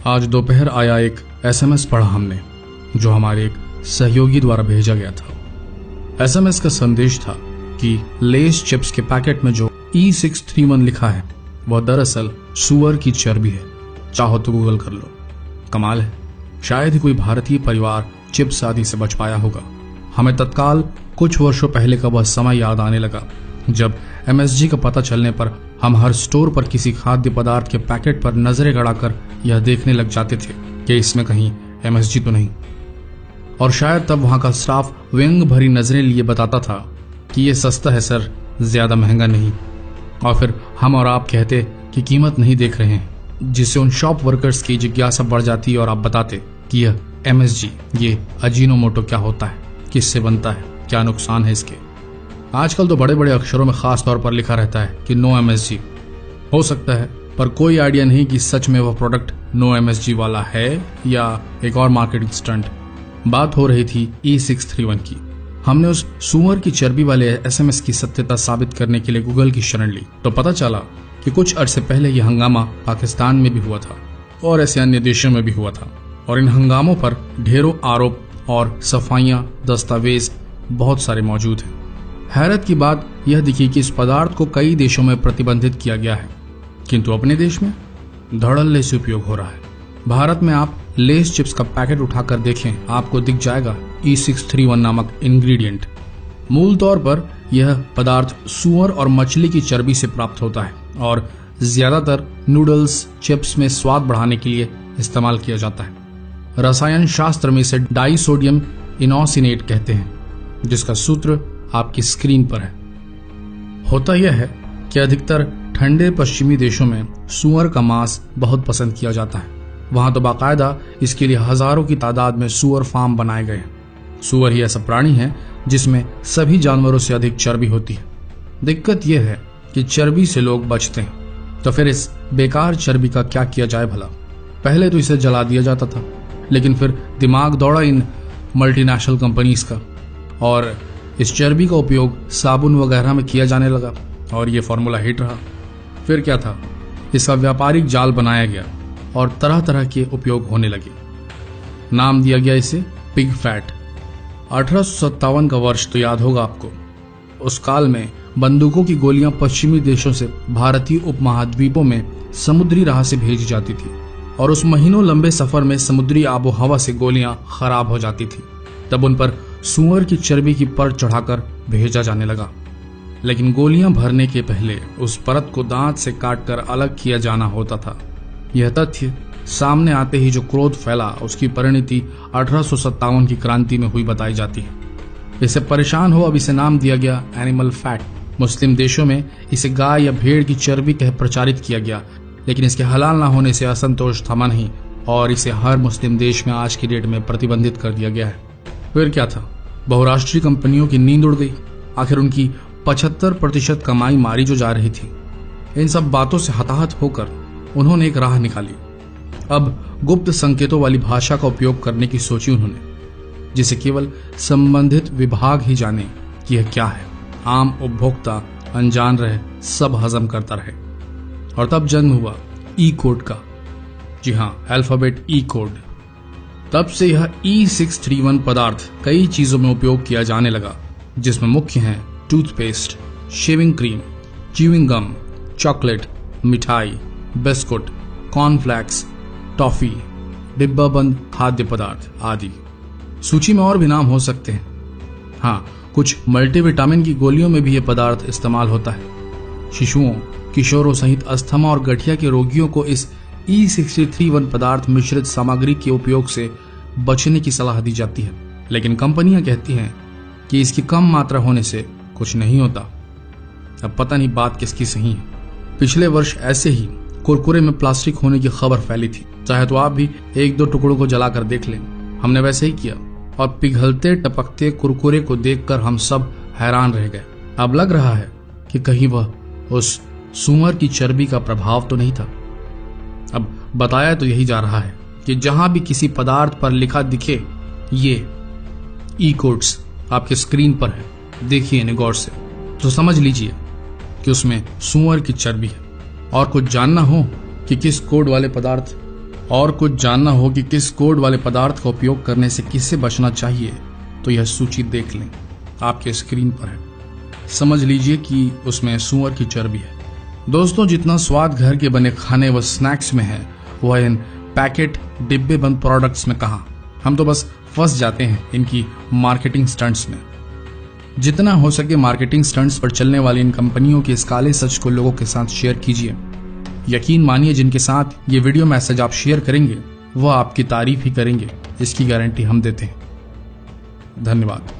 आज दोपहर आया एक एसएमएस पढ़ा हमने, जो हमारे एक सहयोगी द्वारा भेजा गया था। एसएमएस का संदेश था कि लेस चिप्स के पैकेट में जो E631 लिखा है वह दरअसल सुअर की चर्बी है। चाहो तो गूगल कर लो। कमाल है, शायद ही कोई भारतीय परिवार चिप्स आदि से बच पाया होगा। हमें तत्काल कुछ वर्षों पहले का वह समय याद आने लगा जब MSG का पता चलने पर हम हर स्टोर पर किसी खाद्य पदार्थ के पैकेट पर नजरें गड़ाकर यह देखने लग जाते थे कि इसमें कहीं MSG तो नहीं। और शायद तब वहां का स्टाफ व्यंग भरी नजरें लिए बताता था कि यह सस्ता है सर, ज्यादा महंगा नहीं। और फिर हम और आप कहते कि कीमत नहीं देख रहे हैं, जिससे उन शॉप वर्कर्स की जिज्ञासा बढ़ जाती और आप बताते कि यह MSG, ये अजीनोमोटो क्या होता है, किससे बनता है, क्या नुकसान है इसके। आजकल तो बड़े बड़े अक्षरों में खास तौर पर लिखा रहता है कि नो MSG। हो सकता है, पर कोई आइडिया नहीं कि सच में वह प्रोडक्ट नो MSG वाला है या एक और मार्केटिंग स्टंट। बात हो रही थी E631 की। हमने उस सुअर की चर्बी वाले SMS की सत्यता साबित करने के लिए गूगल की शरण ली तो पता चला कि कुछ अरसे पहले यह हंगामा पाकिस्तान में भी हुआ था और ऐसे अन्य देशों में भी हुआ था। और इन हंगामों पर ढेरों आरोप और सफाइयां, दस्तावेज बहुत सारे मौजूद हैं। हैरत की बात यह दिखी कि इस पदार्थ को कई देशों में प्रतिबंधित किया गया है, किंतु अपने देश में धड़ल्ले से उपयोग हो रहा है। भारत में आप लेस चिप्स का पैकेट उठाकर देखें, आपको दिख जाएगा E631 नामक इंग्रेडिएंट। मूल तौर पर यह पदार्थ सुअर और मछली की चर्बी से प्राप्त होता है और ज्यादातर नूडल्स, चिप्स में स्वाद बढ़ाने के लिए इस्तेमाल किया जाता है। रसायन शास्त्र में इसे डाइसोडियम इनोसिनेट कहते हैं, जिसका सूत्र आपकी स्क्रीन पर है। होता यह है कि अधिकतर ठंडे पश्चिमी देशों में सुअर का मांस बहुत पसंद किया जाता है। वहां तो बाकायदा इसके लिए हजारों की तादाद में सुअर फार्म बनाए गए हैं। सुअर ही ऐसा प्राणी है जिसमें सभी जानवरों से अधिक चर्बी होती है। दिक्कत यह है कि चर्बी से लोग बचते हैं, तो फिर इस बेकार चर्बी का क्या किया जाए भला। पहले तो इसे जला दिया जाता था, लेकिन फिर दिमाग दौड़ा इन मल्टीनेशनल कंपनीज का और इस चर्बी का उपयोग साबुन वगैरह में किया जाने लगा और ये फॉर्मूला हिट रहा। फिर क्या था, इसका व्यापारिक जाल बनाया गया और तरह तरह के उपयोग होने लगे। नाम दिया गया इसे पिग फैट। 1857 का वर्ष तो याद होगा आपको। उस काल में बंदूकों की गोलियां पश्चिमी देशों से भारतीय उपमहाद्वीपों में समुद्री राह से भेजी जाती थी और उस महीनों लंबे सफर में समुद्री आबो हवा से गोलियां खराब हो जाती थी। तब उन पर सुअर की चर्बी की परत चढ़ाकर भेजा जाने लगा। लेकिन गोलियां भरने के पहले उस परत को दांत से काटकर अलग किया जाना होता था। यह तथ्य सामने आते ही जो क्रोध फैला, उसकी परिणति 1857 की क्रांति में हुई बताई जाती है। इससे परेशान हो अब इसे नाम दिया गया एनिमल फैट। मुस्लिम देशों में इसे गाय या भेड़ की चर्बी कह प्रचारित किया गया, लेकिन इसके हलाल न होने से असंतोष थमा नहीं और इसे हर मुस्लिम देश में आज की डेट में प्रतिबंधित कर दिया गया है। फिर क्या था, बहुराष्ट्रीय कंपनियों की नींद उड़ गई। आखिर उनकी 75% कमाई मारी जो जा रही थी। इन सब बातों से हताहत होकर उन्होंने एक राह निकाली। अब गुप्त संकेतों वाली भाषा का उपयोग करने की सोची उन्होंने, जिसे केवल संबंधित विभाग ही जाने कि यह क्या है। आम उपभोक्ता अनजान रहे, सब हजम करता रहे। और तब जन्म हुआ ई कोड का। जी हाँ, अल्फाबेट ई कोड। तब से यह E631 पदार्थ कई चीजों में उपयोग किया जाने लगा, जिसमें मुख्य हैं toothpaste, shaving cream, chewing gum, chocolate, मिठाई, बिस्कुट, कॉर्नफ्लेक्स, टॉफी, डिब्बाबंद खाद्य पदार्थ आदि। सूची में और भी नाम हो सकते हैं। हाँ, कुछ मल्टीविटामिन की गोलियों में भी यह पदार्थ इस्तेमाल होता है। शिशुओं, किशोरों सहित अस्थमा और गठिया के रोगियों को इस E631 पदार्थ मिश्रित सामग्री के उपयोग से बचने की सलाह दी जाती है, लेकिन कंपनियां कहती हैं कि इसकी कम मात्रा होने से कुछ नहीं होता। अब पता नहीं बात किसकी सही है। पिछले वर्ष ऐसे ही कुरकुरे में प्लास्टिक होने की खबर फैली थी। चाहे तो आप भी एक दो टुकड़ों को जलाकर देख लें। हमने वैसे ही किया और पिघलते टपकते कुरकुरे को देखकर हम सब हैरान रह गए। अब लग रहा है कि कहीं वह उस सुअर की चर्बी का प्रभाव तो नहीं था। अब बताया तो यही जा रहा है कि जहां भी किसी पदार्थ पर लिखा दिखे ये ई कोड्स आपके स्क्रीन पर है, देखिए इन्हें गौर से, तो समझ लीजिए कि उसमें सुअर की चर्बी है। और कुछ जानना हो कि किस कोड वाले पदार्थ और कुछ जानना हो कि किस कोड वाले पदार्थ का उपयोग करने से किससे बचना चाहिए तो यह सूची देख लें, आपके स्क्रीन पर है। समझ लीजिए कि उसमें सूअर की चर्बी है। दोस्तों, जितना स्वाद घर के बने खाने व स्नैक्स में है वह इन पैकेट डिब्बे बंद प्रोडक्ट्स में कहाँ। हम तो बस फंस जाते हैं इनकी मार्केटिंग स्टंट्स में। जितना हो सके मार्केटिंग स्टंट्स पर चलने वाली इन कंपनियों के इस काले सच को लोगों के साथ शेयर कीजिए। यकीन मानिए, जिनके साथ ये वीडियो मैसेज आप शेयर करेंगे वह आपकी तारीफ ही करेंगे, इसकी गारंटी हम देते हैं। धन्यवाद।